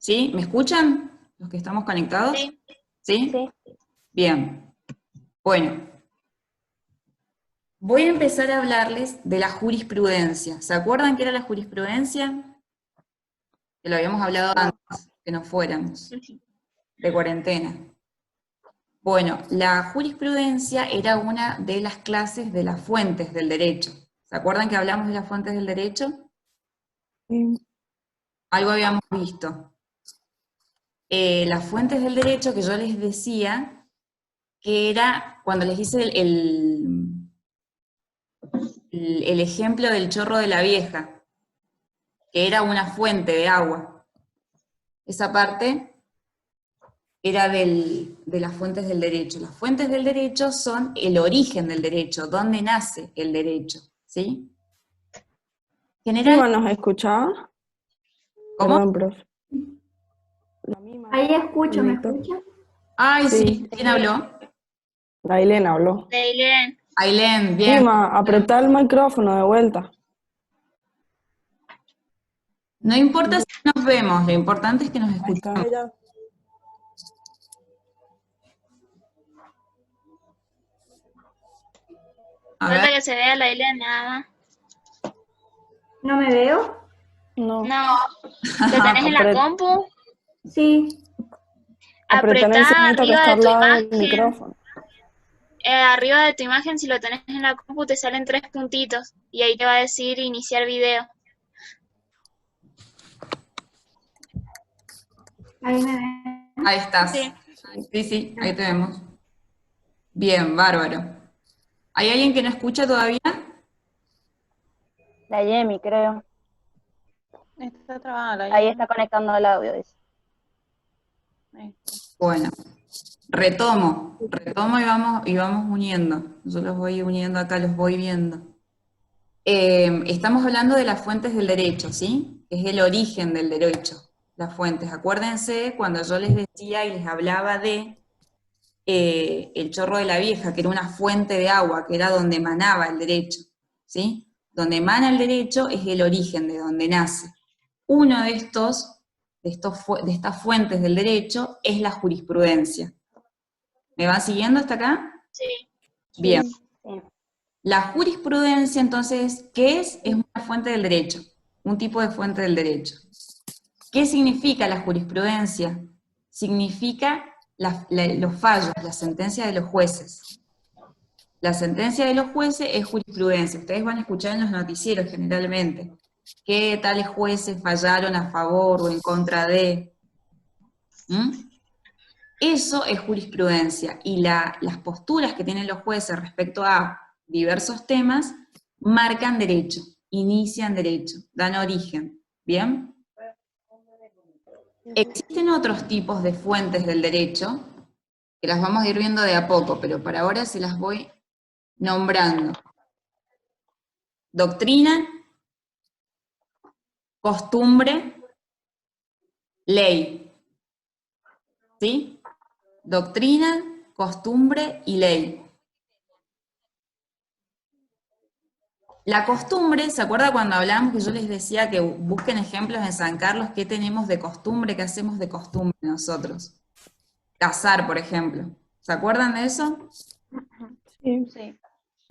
¿Sí? ¿Me escuchan los que estamos conectados? Sí. ¿Sí? Sí. Bien. Bueno, voy a empezar a hablarles de la jurisprudencia. ¿Se acuerdan qué era la jurisprudencia? Que lo habíamos hablado antes, que nos fuéramos de cuarentena. Bueno, la jurisprudencia era una de las clases de las fuentes del derecho. ¿Se acuerdan que hablamos de las fuentes del derecho? Sí. Algo habíamos visto. Las fuentes del derecho que yo les decía, que era cuando les hice el ejemplo del chorro de la vieja, que era una fuente de agua. Esa parte era de las fuentes del derecho. Las fuentes del derecho son el origen del derecho, dónde nace el derecho, ¿sí? General, Iván, ¿nos escuchaba? ¿cómo? Perdón, profe. La misma. Ahí escucho, ¿me Víctor. escucha? Ay, Sí. sí, ¿quién habló? Ailén habló. Leilén. Ailén, bien. Ima, apretá el micrófono de vuelta. No importa si nos vemos, lo importante es que nos Ahí está escuchemos. ella. A Falta ver, que se vea Leilén nada más. ¿No me veo? No. No. ¿Lo tenés en la compu? Sí. Apretá en el Apretá signito que arriba está de al tu lado del imagen. micrófono. Arriba de tu imagen, si lo tenés en la compu, te salen 3 puntitos. Y ahí te va a decir iniciar video. Ahí me ven. ahí estás. Sí. Sí, sí, ahí te vemos. Bien, bárbaro. ¿Hay alguien que no escucha todavía? La Yemi, creo. Está trabada la Ahí Yemi. está conectando el audio, dice. Ahí está. Bueno, retomo y vamos uniendo. Yo los voy uniendo acá, los voy viendo. Estamos hablando de las fuentes del derecho, ¿sí? Es el origen del derecho, las fuentes. Acuérdense cuando yo les decía y les hablaba de el chorro de la vieja, que era una fuente de agua, que era donde emanaba el derecho, ¿sí? Donde emana el derecho es el origen, de donde nace. Uno de estas fuentes del derecho es la jurisprudencia. ¿Me van siguiendo hasta acá? Sí. Bien. Sí. La jurisprudencia, entonces, ¿qué es? Es una fuente del derecho, un tipo de fuente del derecho. ¿Qué significa la jurisprudencia? Significa los fallos, la sentencia de los jueces. La sentencia de los jueces es jurisprudencia. Ustedes van a escuchar en los noticieros generalmente que tales jueces fallaron a favor o en contra de. Eso es jurisprudencia. Y las posturas que tienen los jueces respecto a diversos temas marcan derecho, inician derecho, dan origen. ¿Bien? Existen otros tipos de fuentes del derecho, que las vamos a ir viendo de a poco, pero para ahora se las voy nombrando. Doctrina, costumbre, ley. ¿Sí? Doctrina, costumbre y ley. La costumbre, ¿se acuerda cuando hablamos que yo les decía que busquen ejemplos en San Carlos? ¿Qué tenemos de costumbre? ¿Qué hacemos de costumbre nosotros? Cazar, por ejemplo. ¿Se acuerdan de eso? Sí. Sí.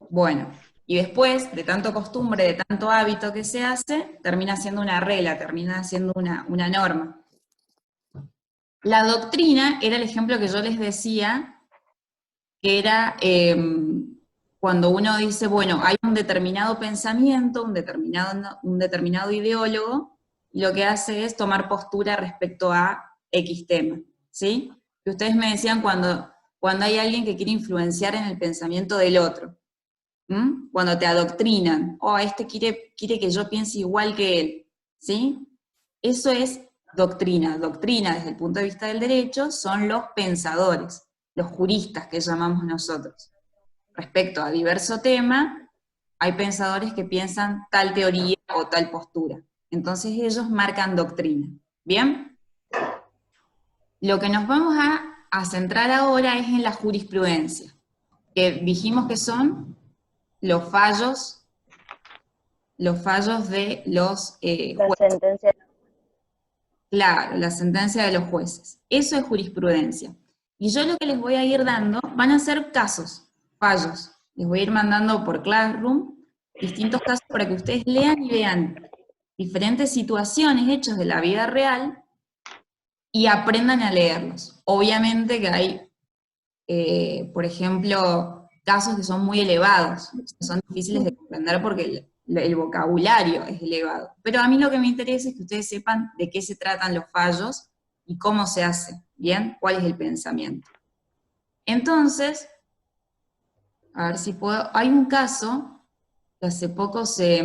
Bueno, y después de tanto costumbre, de tanto hábito que se hace, termina siendo una regla, termina siendo una norma. La doctrina era el ejemplo que yo les decía, que era cuando uno dice, bueno, hay un determinado pensamiento, un determinado ideólogo, y lo que hace es tomar postura respecto a X tema, ¿sí? Que ustedes me decían cuando hay alguien que quiere influenciar en el pensamiento del otro. Cuando te adoctrinan, este quiere que yo piense igual que él, ¿sí? Eso es doctrina. Doctrina, desde el punto de vista del derecho, son los pensadores, los juristas que llamamos nosotros. Respecto a diverso tema, hay pensadores que piensan tal teoría o tal postura. Entonces ellos marcan doctrina. ¿Bien? Lo que nos vamos a centrar ahora es en la jurisprudencia, que dijimos que son los fallos de los La jueces. sentencia. Claro, la sentencia de los jueces. Eso es jurisprudencia. Y yo lo que les voy a ir dando van a ser casos, fallos. Les voy a ir mandando por Classroom distintos casos para que ustedes lean y vean diferentes situaciones, hechos de la vida real, y aprendan a leerlos. Obviamente que hay, por ejemplo, casos que son muy elevados, son difíciles de comprender porque el vocabulario es elevado. Pero a mí lo que me interesa es que ustedes sepan de qué se tratan los fallos y cómo se hace, ¿bien? ¿Cuál es el pensamiento? Entonces, a ver si puedo, hay un caso que hace poco se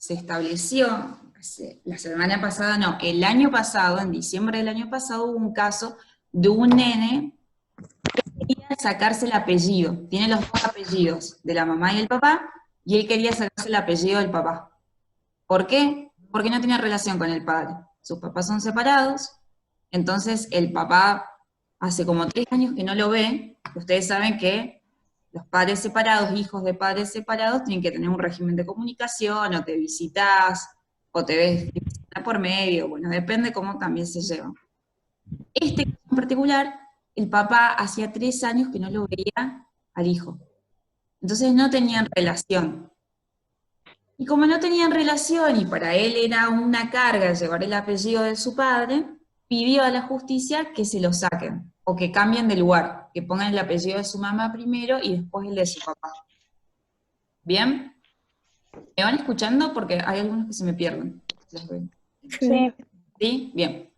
estableció, la semana pasada, no, el año pasado, en diciembre del año pasado, hubo un caso de un nene que quería sacarse el apellido, tiene los dos apellidos, de la mamá y el papá, y él quería sacarse el apellido del papá. ¿Por qué? Porque no tenía relación con el padre. Sus papás son separados, entonces el papá hace como 3 años que no lo ve. Ustedes saben que los padres separados, hijos de padres separados, tienen que tener un régimen de comunicación, o te visitas, o te ves por medio, bueno, depende cómo también se llevan. Este caso en particular, el papá hacía 3 años que no lo veía al hijo. Entonces no tenían relación. Y como no tenían relación, y para él era una carga llevar el apellido de su padre, pidió a la justicia que se lo saquen, o que cambien de lugar, que pongan el apellido de su mamá primero y después el de su papá. ¿Bien? ¿Me van escuchando? Porque hay algunos que se me pierden. Sí. ¿Sí? Bien.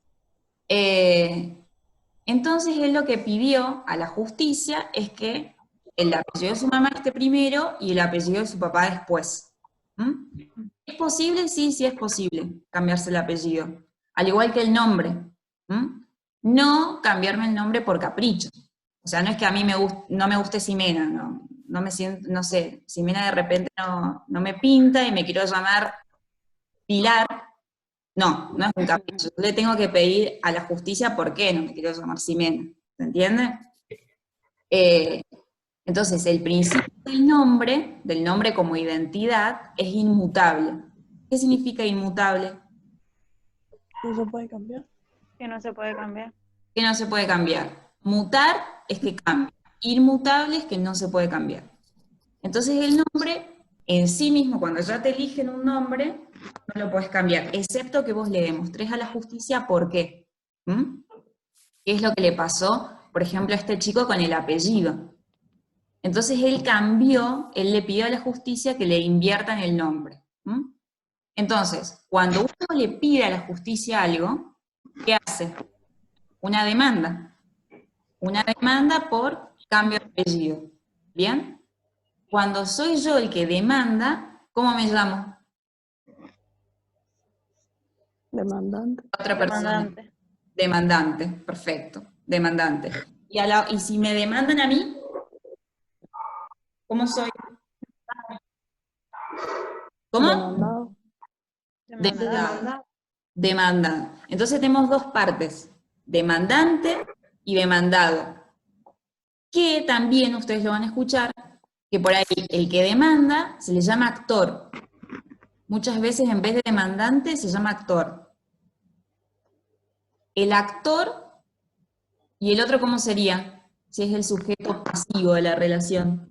Entonces él lo que pidió a la justicia es que el apellido de su mamá esté primero y el apellido de su papá después. ¿Mm? ¿Es posible? Sí, sí es posible cambiarse el apellido. Al igual que el nombre. ¿Mm? No cambiarme el nombre por capricho. O sea, no es que a mí no me guste Ximena, no me siento, no sé, Ximena de repente no me pinta y me quiero llamar Pilar. No, no es un capricho. Yo le tengo que pedir a la justicia por qué no me quiero llamar Ximena. ¿Se entiende? Entonces, el principio del nombre como identidad, es inmutable. ¿Qué significa inmutable? No se puede cambiar. Que no se puede cambiar. Que no se puede cambiar. Mutar es que cambia. Inmutable es que no se puede cambiar. Entonces el nombre en sí mismo, cuando ya te eligen un nombre, no lo puedes cambiar, excepto que vos le demostrés a la justicia por qué. ¿Mm? ¿Qué es lo que le pasó, por ejemplo, a este chico con el apellido? Entonces él le pidió a la justicia que le inviertan el nombre. ¿Mm? Entonces, cuando uno le pide a la justicia algo, ¿qué hace? Una demanda. Una demanda por cambio de apellido. ¿Bien? Cuando soy yo el que demanda, ¿cómo me llamo? Demandante. Otra persona. Demandante. Demandante, perfecto. Demandante. Y si me demandan a mí, ¿cómo soy? ¿Cómo? Demandado. Demandado. Demandado. Entonces tenemos dos partes, demandante y demandado. Que también ustedes lo van a escuchar, que por ahí el que demanda se le llama actor. Muchas veces en vez de demandante se llama actor. El actor y el otro, ¿cómo sería? Si es el sujeto pasivo de la relación.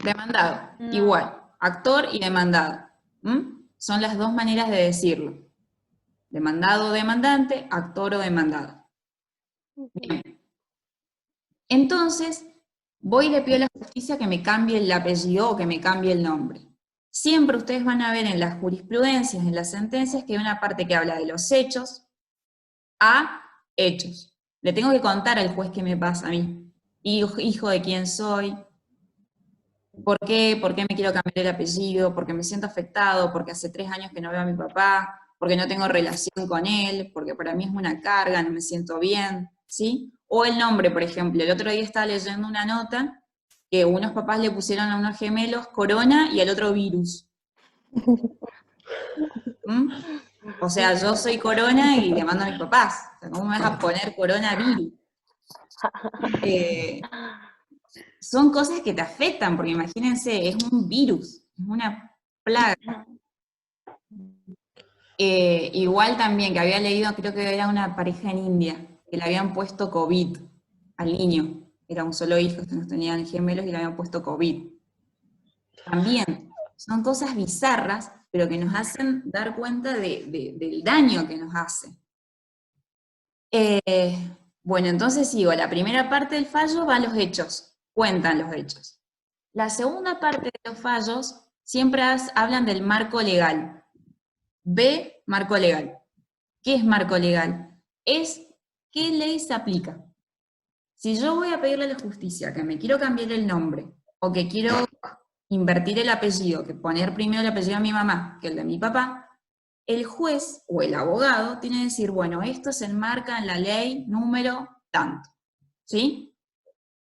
Demandado, No. igual. Actor y demandado. ¿Mm? Son las dos maneras de decirlo. Demandado o demandante, actor o demandado. Bien. Entonces, voy y le pido a la justicia que me cambie el apellido o que me cambie el nombre. Siempre ustedes van a ver en las jurisprudencias, en las sentencias, que hay una parte que habla de los hechos a hechos. Le tengo que contar al juez qué me pasa a mí. Hijo de quién soy, ¿por qué me quiero cambiar el apellido? Porque me siento afectado, porque hace 3 años que no veo a mi papá, porque no tengo relación con él, porque para mí es una carga, no me siento bien, ¿sí? O el nombre, por ejemplo. El otro día estaba leyendo una nota que unos papás le pusieron a unos gemelos Corona y al otro Virus. ¿Mm? O sea, yo soy Corona y le mando a mis papás. O sea, ¿cómo me vas a poner Coronavirus? Son cosas que te afectan, porque imagínense, es un virus, es una plaga. Igual también, que había leído, creo que era una pareja en India, que le habían puesto COVID al niño. Era un solo hijo, que no tenían gemelos y le habían puesto COVID. También, son cosas bizarras, pero que nos hacen dar cuenta del daño que nos hace. Bueno, entonces sigo. La primera parte del fallo va a los hechos, cuentan los hechos. La segunda parte de los fallos siempre hablan del marco legal. B, marco legal. ¿Qué es marco legal? Es qué ley se aplica. Si yo voy a pedirle a la justicia que me quiero cambiar el nombre, o que quiero invertir el apellido, que poner primero el apellido de mi mamá que el de mi papá, el juez o el abogado tiene que decir, bueno, esto se enmarca en la ley número tanto, ¿sí?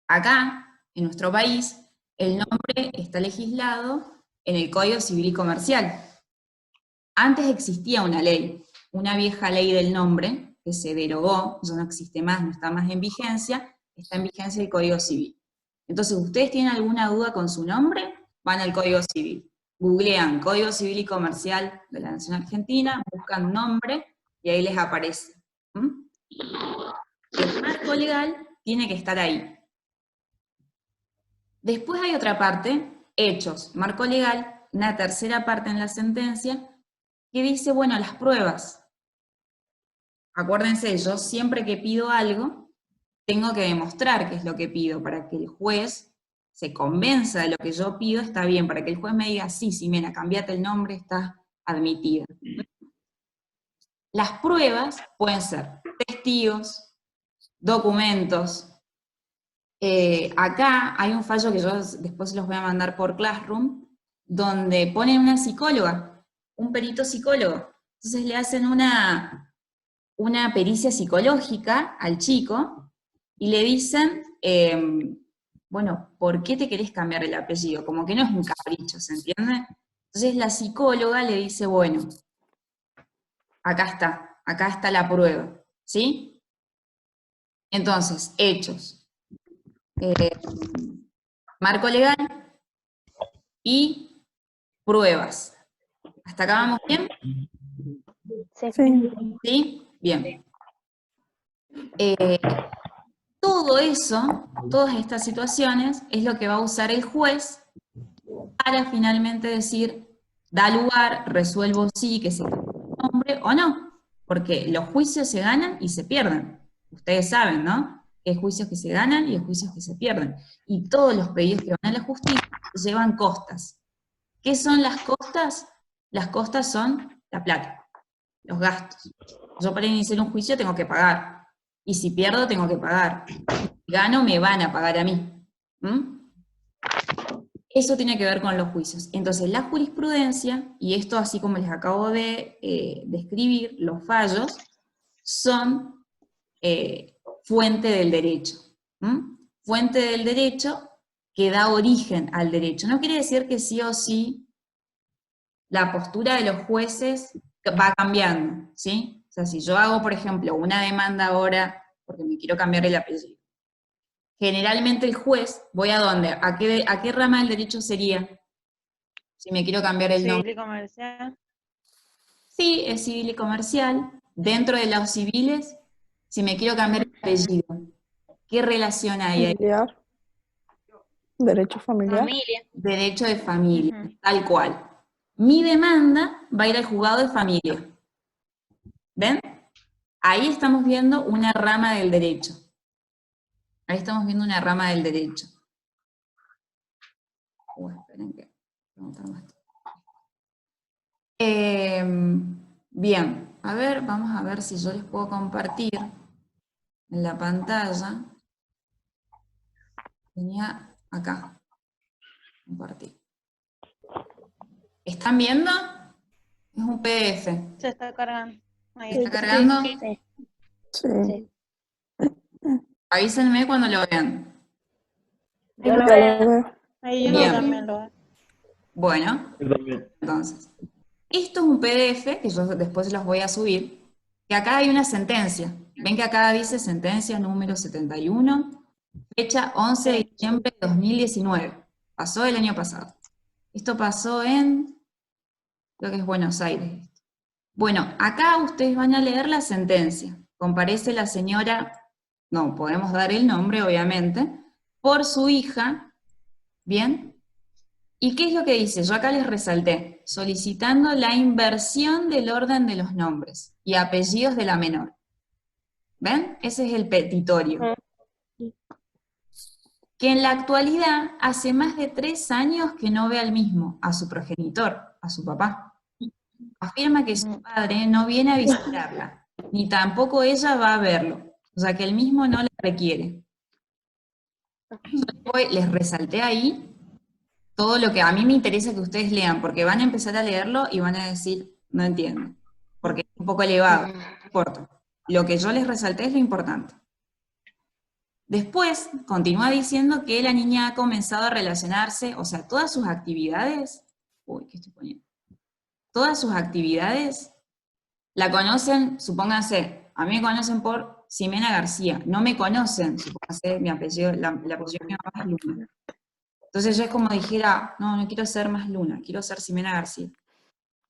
Acá, en nuestro país, el nombre está legislado en el Código Civil y Comercial. Antes existía una ley, una vieja ley del nombre, que se derogó, ya no existe más, no está más en vigencia, está en vigencia el Código Civil. Entonces, ¿ustedes tienen alguna duda con su nombre? Van al Código Civil. Googlean Código Civil y Comercial de la Nación Argentina, buscan nombre, y ahí les aparece. El marco legal tiene que estar ahí. Después hay otra parte, hechos, marco legal, una tercera parte en la sentencia, que dice, bueno, las pruebas. Acuérdense, yo siempre que pido algo, tengo que demostrar qué es lo que pido, para que el juez se convenza de lo que yo pido, está bien, para que el juez me diga, sí, Ximena, cambiate el nombre, está admitida. Las pruebas pueden ser testigos, documentos. Acá hay un fallo que yo después los voy a mandar por Classroom, donde ponen una psicóloga, un perito psicólogo. Entonces le hacen una pericia psicológica al chico y le dicen, bueno, ¿por qué te querés cambiar el apellido? Como que no es un capricho, ¿se entiende? Entonces la psicóloga le dice, bueno, acá está la prueba, ¿sí? Entonces, hechos, marco legal y pruebas. ¿Hasta acá vamos bien? Sí. ¿Sí? Bien. Todo eso, todas estas situaciones, es lo que va a usar el juez para finalmente decir, da lugar, resuelvo sí, que se cambie el nombre o no, porque los juicios se ganan y se pierden. Ustedes saben, ¿no? Que hay juicios que se ganan y hay juicios que se pierden. Y todos los pedidos que van a la justicia llevan costas. ¿Qué son las costas? Las costas son la plata, los gastos. Yo para iniciar un juicio tengo que pagar. Y si pierdo, tengo que pagar. Si gano, me van a pagar a mí. Eso tiene que ver con los juicios. Entonces, la jurisprudencia, y esto así como les acabo de describir, los fallos, son fuente del derecho. Fuente del derecho que da origen al derecho. No quiere decir que sí o sí la postura de los jueces va cambiando, ¿sí? O sea, si yo hago, por ejemplo, una demanda ahora porque me quiero cambiar el apellido, generalmente el juez, ¿voy a dónde? ¿A qué rama del derecho sería? Si me quiero cambiar el nombre. Civil y comercial. Sí, es civil y comercial. Dentro de los civiles, si me quiero cambiar el apellido, ¿qué relación hay ahí? Familiar. Derecho familiar. Familia. Derecho de familia, Ujú. tal cual. Mi demanda va a ir al juzgado de familia. ¿Ven? Ahí estamos viendo una rama del derecho. Ahí estamos viendo una rama del derecho. Esperen que bien, a ver, vamos a ver si yo les puedo compartir en la pantalla. Tenía acá. Compartir. ¿Están viendo? Es un PDF. Se está cargando. Ahí ¿Está cargando? Sí. Sí. Avísenme cuando lo vean. Yo lo Ya veo. lo veo. Ahí yo Bien. también lo veo. Bueno, Yo también. entonces, esto es un PDF que yo después los voy a subir, que acá hay una sentencia. Ven que acá dice sentencia número 71, fecha 11 de diciembre de 2019. Pasó el año pasado. Esto pasó en, creo que es Buenos Aires. Bueno, acá ustedes van a leer la sentencia. Comparece la señora, no, podemos dar el nombre, obviamente, por su hija, ¿bien? ¿Y qué es lo que dice? Yo acá les resalté, solicitando la inversión del orden de los nombres y apellidos de la menor. ¿Ven? Ese es el petitorio. Que en la actualidad hace más de 3 años que no ve al mismo, a su progenitor, a su papá. Afirma que su padre no viene a visitarla, ni tampoco ella va a verlo, o sea que él mismo no le requiere. Yo les resalté ahí todo lo que a mí me interesa que ustedes lean, porque van a empezar a leerlo y van a decir, no entiendo, porque es un poco elevado, no importa. Lo que yo les resalté es lo importante. Después, continúa diciendo que la niña ha comenzado a relacionarse, o sea, todas sus actividades, ¿qué estoy poniendo? Todas sus actividades la conocen, supónganse, a mí me conocen por Ximena García, no me conocen, supónganse, mi apellido, el apellido de mi mamá es Luna. Entonces yo es como dijera, no quiero ser más Luna, quiero ser Ximena García.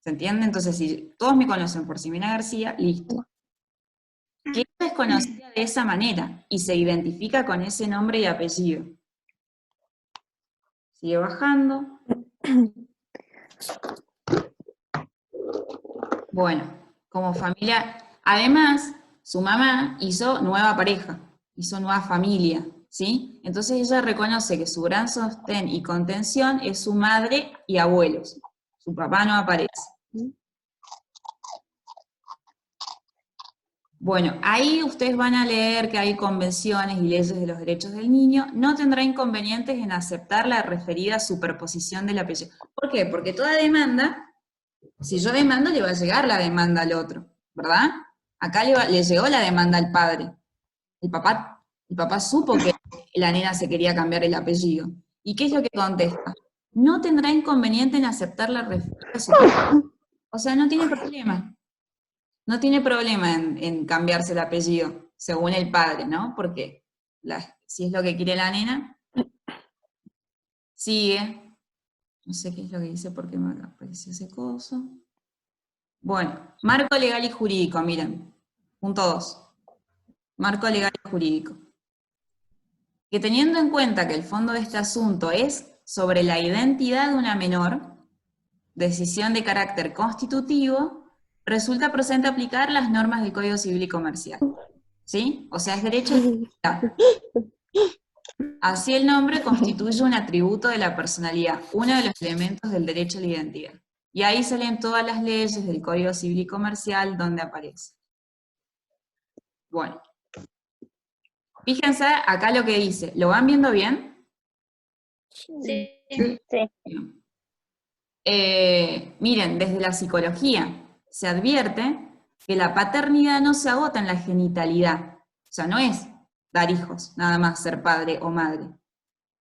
¿Se entiende? Entonces si todos me conocen por Ximena García, listo. Que ella es conocida de esa manera y se identifica con ese nombre y apellido. Sigue bajando. Bueno, como familia, además, su mamá hizo nueva pareja, hizo nueva familia, ¿sí? Entonces ella reconoce que su gran sostén y contención es su madre y abuelos. Su papá no aparece. Bueno, ahí ustedes van a leer que hay convenciones y leyes de los derechos del niño. No tendrá inconvenientes en aceptar la referida superposición del apellido. ¿Por qué? Porque toda demanda, si yo demando, le va a llegar la demanda al otro, ¿verdad? Acá le llegó la demanda al padre. El papá supo que la nena se quería cambiar el apellido. ¿Y qué es lo que contesta? No tendrá inconveniente en aceptar la referida superposición. O sea, no tiene problema. No tiene problema en cambiarse el apellido, según el padre, ¿no? Porque si es lo que quiere la nena, sigue. No sé qué es lo que dice porque me apareció ese coso. Bueno, marco legal y jurídico, miren. Punto 2. Marco legal y jurídico. Que teniendo en cuenta que el fondo de este asunto es sobre la identidad de una menor, decisión de carácter constitutivo, resulta procedente aplicar las normas del Código Civil y Comercial. ¿Sí? O sea, es derecho de identidad. Así el nombre constituye un atributo de la personalidad, uno de los elementos del derecho a la identidad. Y ahí salen todas las leyes del Código Civil y Comercial donde aparece. Bueno. Fíjense acá lo que dice. ¿Lo van viendo bien? Sí. Miren, desde la psicología se advierte que la paternidad no se agota en la genitalidad. O sea, no es dar hijos, nada más ser padre o madre.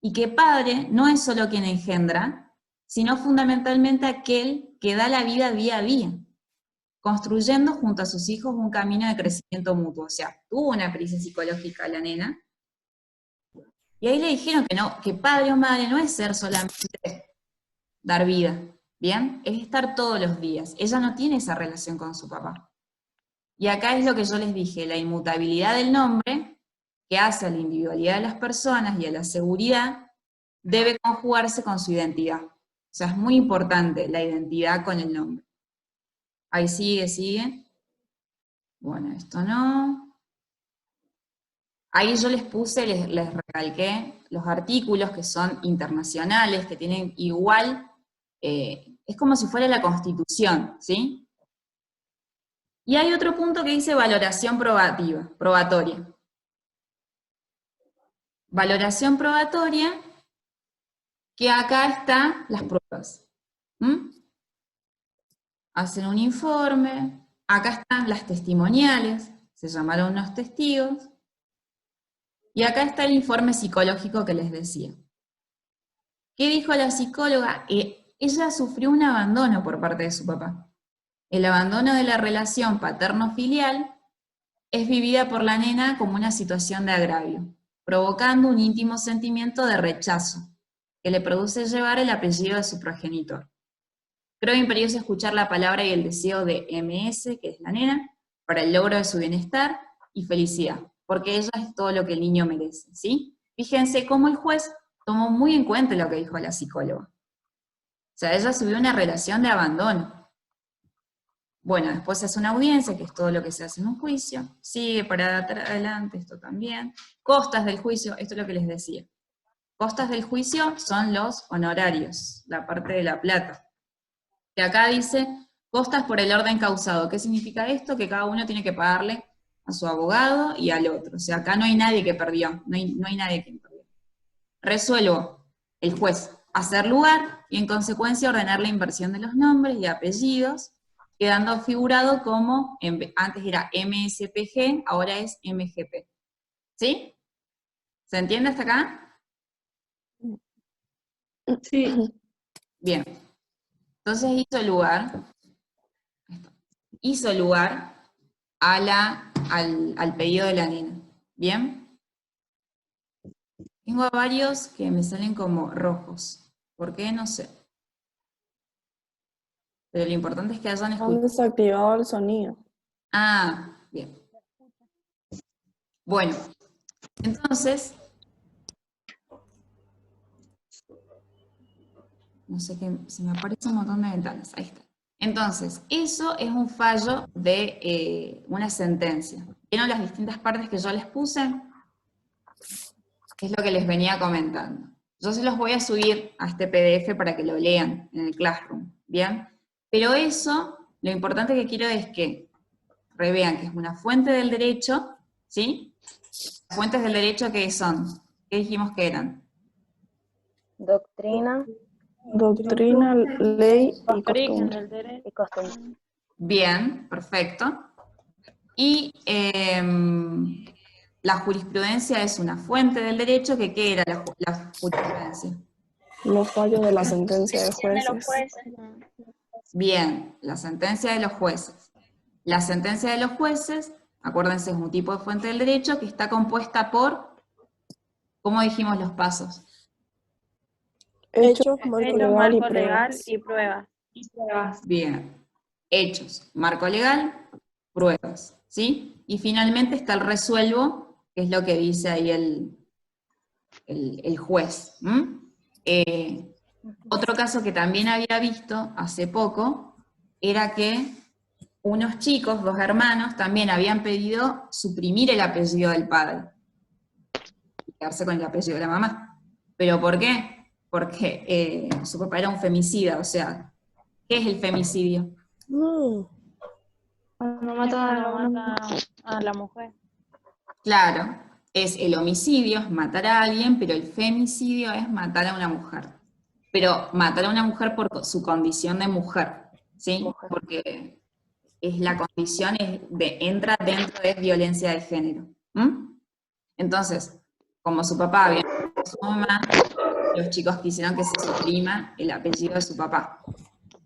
Y que padre no es solo quien engendra, sino fundamentalmente aquel que da la vida día a día, construyendo junto a sus hijos un camino de crecimiento mutuo. O sea, tuvo una pericia psicológica la nena, y ahí le dijeron que no, que padre o madre no es ser solamente dar vida, ¿bien? Es estar todos los días. Ella no tiene esa relación con su papá. Y acá es lo que yo les dije, la inmutabilidad del nombre, que hace a la individualidad de las personas y a la seguridad, debe conjugarse con su identidad. O sea, es muy importante la identidad con el nombre. Ahí sigue. Bueno, esto no. Ahí yo les puse, les recalqué los artículos que son internacionales, que tienen igual, es como si fuera la Constitución, ¿sí? Y hay otro punto que dice valoración probatoria. Valoración probatoria, que acá están las pruebas. Hacen un informe, acá están las testimoniales, se llamaron unos testigos, y acá está el informe psicológico que les decía. ¿Qué dijo la psicóloga? Ella sufrió un abandono por parte de su papá. El abandono de la relación paterno-filial es vivida por la nena como una situación de agravio, provocando un íntimo sentimiento de rechazo, que le produce llevar el apellido de su progenitor. Creo imperioso escuchar la palabra y el deseo de MS, que es la nena, para el logro de su bienestar y felicidad, porque ella es todo lo que el niño merece, ¿sí? Fíjense cómo el juez tomó muy en cuenta lo que dijo la psicóloga. O sea, ella subió una relación de abandono. Bueno, después se hace una audiencia, que es todo lo que se hace en un juicio, sigue para adelante, esto también. Costas del juicio, esto es lo que les decía. Costas del juicio son los honorarios, la parte de la plata. Que acá dice, costas por el orden causado. ¿Qué significa esto? Que cada uno tiene que pagarle a su abogado y al otro. O sea, acá no hay nadie que perdió, no hay nadie que perdió. Resuelvo, el juez, hacer lugar y en consecuencia ordenar la inversión de los nombres y apellidos, quedando figurado como, antes era MSPG, ahora es MGP. ¿Sí? ¿Se entiende hasta acá? Sí. Bien. Entonces hizo lugar al pedido de la nena. ¿Bien? Tengo a varios que me salen como rojos. ¿Por qué? No sé. Pero lo importante es que hayan Han escuchado. desactivado el sonido. Ah, bien. Bueno, entonces, no sé qué, se me aparece un montón de ventanas, ahí está. Entonces, eso es un fallo de una sentencia. ¿Vieron las distintas partes que yo les puse? Es lo que les venía comentando. Yo se los voy a subir a este PDF para que lo lean en el Classroom, ¿bien? Pero eso, lo importante que quiero es que revean que es una fuente del derecho, ¿sí? Fuentes del derecho, ¿qué son? ¿Qué dijimos que eran? Doctrina Doctrina, ley y Origen costumbre. del derecho. y costumbre. Bien, perfecto. Y la jurisprudencia es una fuente del derecho, que ¿qué era la jurisprudencia? Los fallos de la sentencia de De los jueces. jueces. Bien, la sentencia de los jueces. La sentencia de los jueces, acuérdense, es un tipo de fuente del derecho que está compuesta por, ¿cómo dijimos los pasos? Hechos, marco Hechos, legal y marco legal pruebas. y pruebas. Bien, hechos, marco legal, pruebas, ¿sí? Y finalmente está el resuelvo, que es lo que dice ahí el juez. Otro caso que también había visto hace poco, era que unos chicos, dos hermanos, también habían pedido suprimir el apellido del padre, y quedarse con el apellido de la mamá. ¿Pero por qué? Porque su papá era un femicida, o sea, ¿qué es el femicidio? Cuando Cuando mata a una mata a la mujer. Claro, es el homicidio, es matar a alguien, pero el femicidio es matar a una mujer. Pero matar a una mujer por su condición de mujer, ¿sí? Mujer. Porque es la condición, entra dentro de violencia de género. ¿Mm? Entonces, como su papá había matado a su mamá, los chicos quisieron que se suprima el apellido de su papá,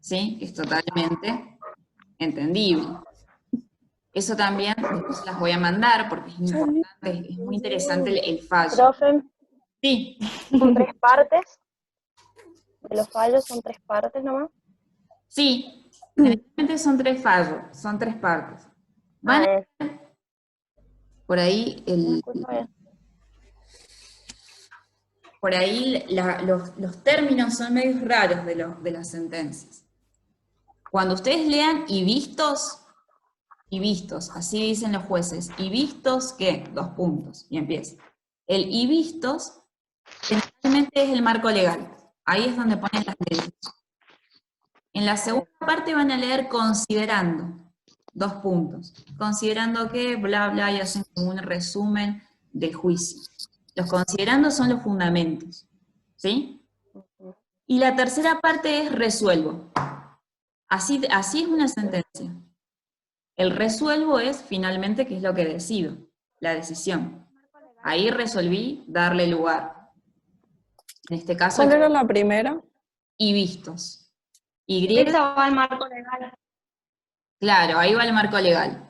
¿sí? Es totalmente entendible. Eso también, después se las voy a mandar porque es importante, es muy interesante el fallo. Profe, Sí, son 3 partes. De los fallos son 3 partes nomás. sí, generalmente son 3 fallos, son 3 partes. Van a ver por ahí, los términos son medios raros de las sentencias. Cuando ustedes lean y vistos, así dicen los jueces, y vistos, ¿qué? 2 puntos, y empieza. El y vistos, generalmente es el marco legal, ahí es donde ponen las leyes. En la segunda parte van a leer considerando, 2 puntos. Considerando que, bla, bla, y hacen como un resumen del juicio. Los considerando son los fundamentos, ¿sí? Y la tercera parte es resuelvo. Así es una sentencia. El resuelvo es finalmente qué es lo que decido, la decisión. Ahí resolví darle lugar. En este caso, ¿Cuál era la primera? y vistos. Y Esa va al marco legal. claro, ahí va el marco legal.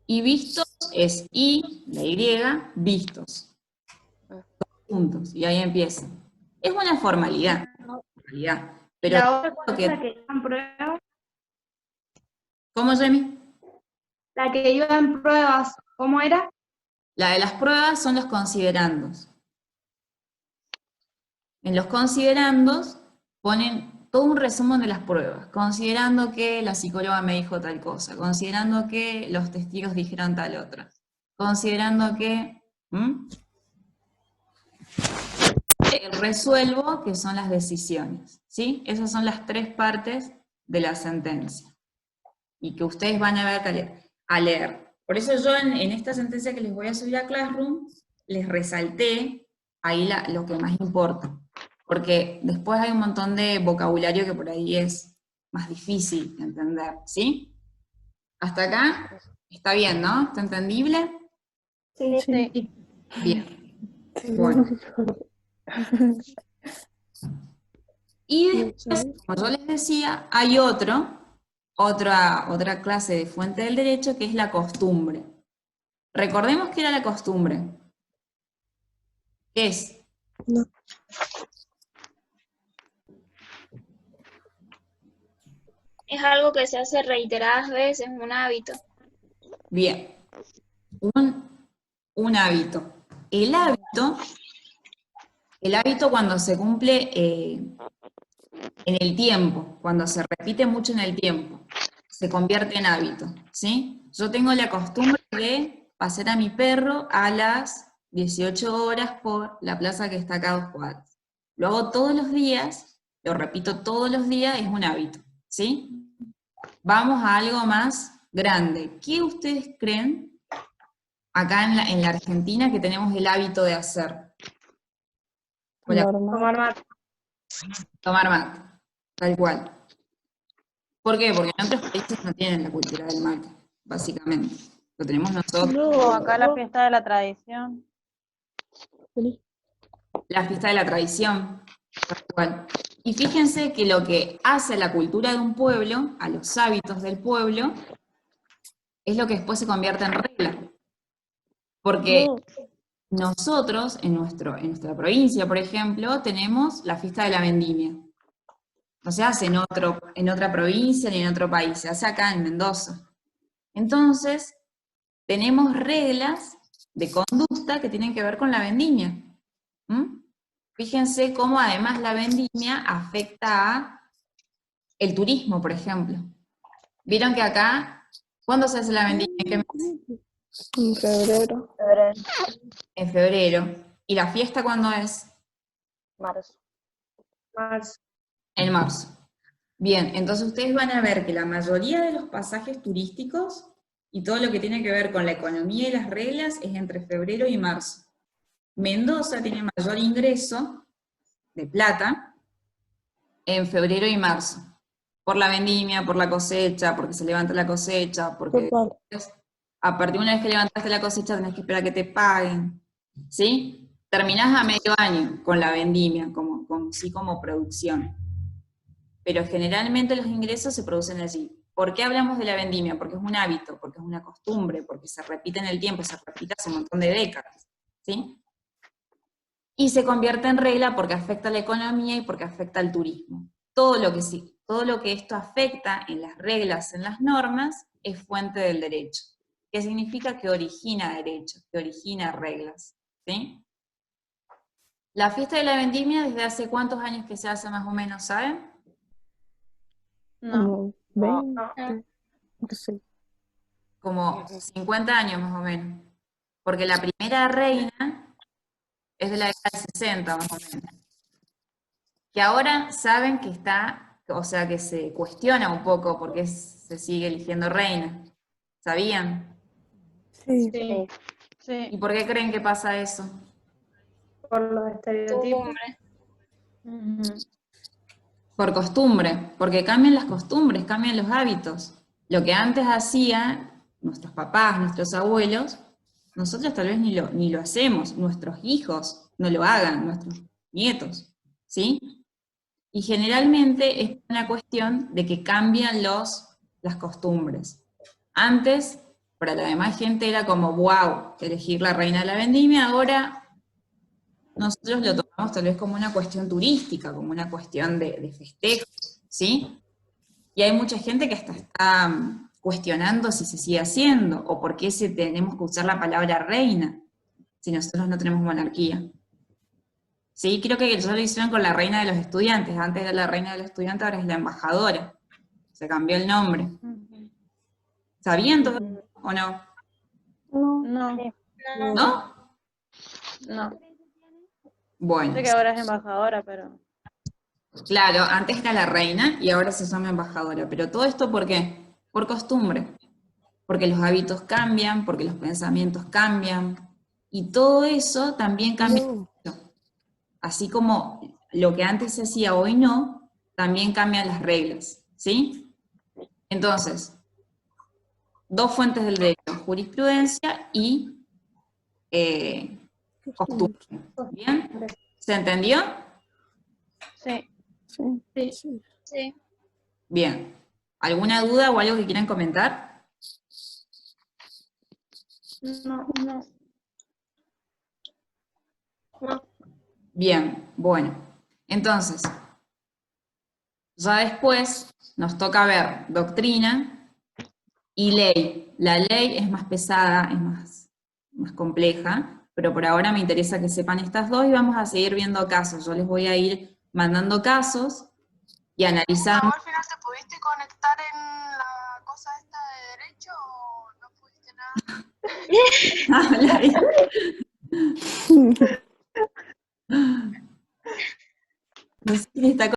Y vistos es y, la Y, vistos. 2 puntos, y ahí empieza. Es una formalidad, en realidad. Pero la otra lo que- cosa que iba en pruebas, ¿Cómo, Jamie? la que iba en pruebas, ¿cómo era? La de las pruebas son los considerandos. En los considerandos ponen todo un resumen de las pruebas, considerando que la psicóloga me dijo tal cosa, considerando que los testigos dijeron tal otra, considerando que... El resuelvo, que son las decisiones, ¿sí? Esas son las 3 partes de la sentencia, y que ustedes van a ver a leer. Por eso yo en esta sentencia que les voy a subir a Classroom, les resalté ahí lo que más importa, porque después hay un montón de vocabulario que por ahí es más difícil de entender, ¿sí? Hasta acá está bien, ¿no? ¿Está entendible? Sí, Sí. Bien. Bueno. Y después, como yo les decía, hay otra clase de fuente del derecho que es la costumbre. Recordemos que era la costumbre. ¿Qué es? No. Es algo que se hace reiteradas veces, un hábito. Bien. Un hábito. El hábito cuando se cumple en el tiempo, cuando se repite mucho en el tiempo, se convierte en hábito, ¿sí? Yo tengo la costumbre de pasear a mi perro a las 18 horas por la plaza que está acá a 2 cuadras. Lo hago todos los días, lo repito todos los días, es un hábito, ¿sí? Vamos a algo más grande. ¿Qué ustedes creen acá en la Argentina que tenemos el hábito de hacer? Hola. Normal. tomar mate. Tomar mate, tal cual. ¿Por qué? Porque en otros países no tienen la cultura del mate, básicamente. Lo tenemos nosotros. O acá la fiesta de la tradición. La fiesta de la tradición, tal cual. Y fíjense que lo que hace a la cultura de un pueblo, a los hábitos del pueblo, es lo que después se convierte en regla. Porque nosotros, en nuestra provincia, por ejemplo, tenemos la fiesta de la vendimia. No se hace en otra provincia ni en otro país, se hace acá en Mendoza. Entonces, tenemos reglas de conducta que tienen que ver con la vendimia. Fíjense cómo además la vendimia afecta a el turismo, por ejemplo. ¿Vieron que acá, cuándo se hace la vendimia? ¿En qué mes? En febrero. Febrero, En febrero. ¿Y la fiesta cuándo es? marzo. Marzo. En marzo. Bien, entonces ustedes van a ver que la mayoría de los pasajes turísticos y todo lo que tiene que ver con la economía y las reglas es entre febrero y marzo. Mendoza tiene mayor ingreso de plata en febrero y marzo, por la vendimia, por la cosecha, porque se levanta la cosecha, porque Total. a partir de una vez que levantaste la cosecha tenés que esperar a que te paguen, ¿sí? Terminás a medio año con la vendimia, como producción. Pero generalmente los ingresos se producen allí. ¿Por qué hablamos de la vendimia? Porque es un hábito, porque es una costumbre, porque se repite en el tiempo, se repite hace un montón de décadas, ¿sí? Y se convierte en regla porque afecta a la economía y porque afecta al turismo. Todo lo que esto afecta en las reglas, en las normas, es fuente del derecho. ¿Qué significa? Que origina derechos, que origina reglas, ¿sí? La fiesta de la vendimia, ¿desde hace cuántos años que se hace más o menos, saben? No. Como 20. Sí. Como 50 años más o menos. Porque la primera reina es de la década del 60 más o menos. Que ahora saben que que se cuestiona un poco por qué se sigue eligiendo reina. ¿Sabían? Sí. Sí, Sí. ¿Y por qué creen que pasa eso? por los estereotipos. Costumbre. Ujú. Por costumbre, porque cambian las costumbres, cambian los hábitos. Lo que antes hacían nuestros papás, nuestros abuelos, nosotros tal vez ni lo hacemos, nuestros hijos no lo hagan, nuestros nietos, ¿sí? Y generalmente es una cuestión de que cambian las costumbres. Antes, para la demás gente era como, wow, elegir la reina de la vendimia, ahora nosotros lo tomamos tal vez como una cuestión turística, como una cuestión de festejo, ¿sí? Y hay mucha gente que hasta está cuestionando si se sigue haciendo, o por qué tenemos que usar la palabra reina, si nosotros no tenemos monarquía. Sí, creo que ya lo hicieron con la reina de los estudiantes, antes era la reina de los estudiantes, ahora es la embajadora, se cambió el nombre. ¿Sabían todo o no? No. No, Sí. ¿No? no. Bueno, Sé que ahora es embajadora, pero... claro, antes era la reina y ahora se llama embajadora, pero todo esto ¿por qué? Por costumbre, porque los hábitos cambian, porque los pensamientos cambian, y todo eso también cambia. No. Así como lo que antes se hacía hoy no, también cambian las reglas, ¿sí? Entonces, dos fuentes del derecho, jurisprudencia y costumbre. ¿Bien? ¿Se entendió? Sí. Sí. Sí. Sí. Sí. Bien. ¿Alguna duda o algo que quieran comentar? No. Bien, bueno. Entonces, ya después nos toca ver doctrina y ley. La ley es más pesada, es más compleja, pero por ahora me interesa que sepan estas dos y vamos a seguir viendo casos. Yo les voy a ir mandando casos y analizando. ¿Al final te pudiste conectar en la cosa esta de derecho o no pudiste nada? No sé si está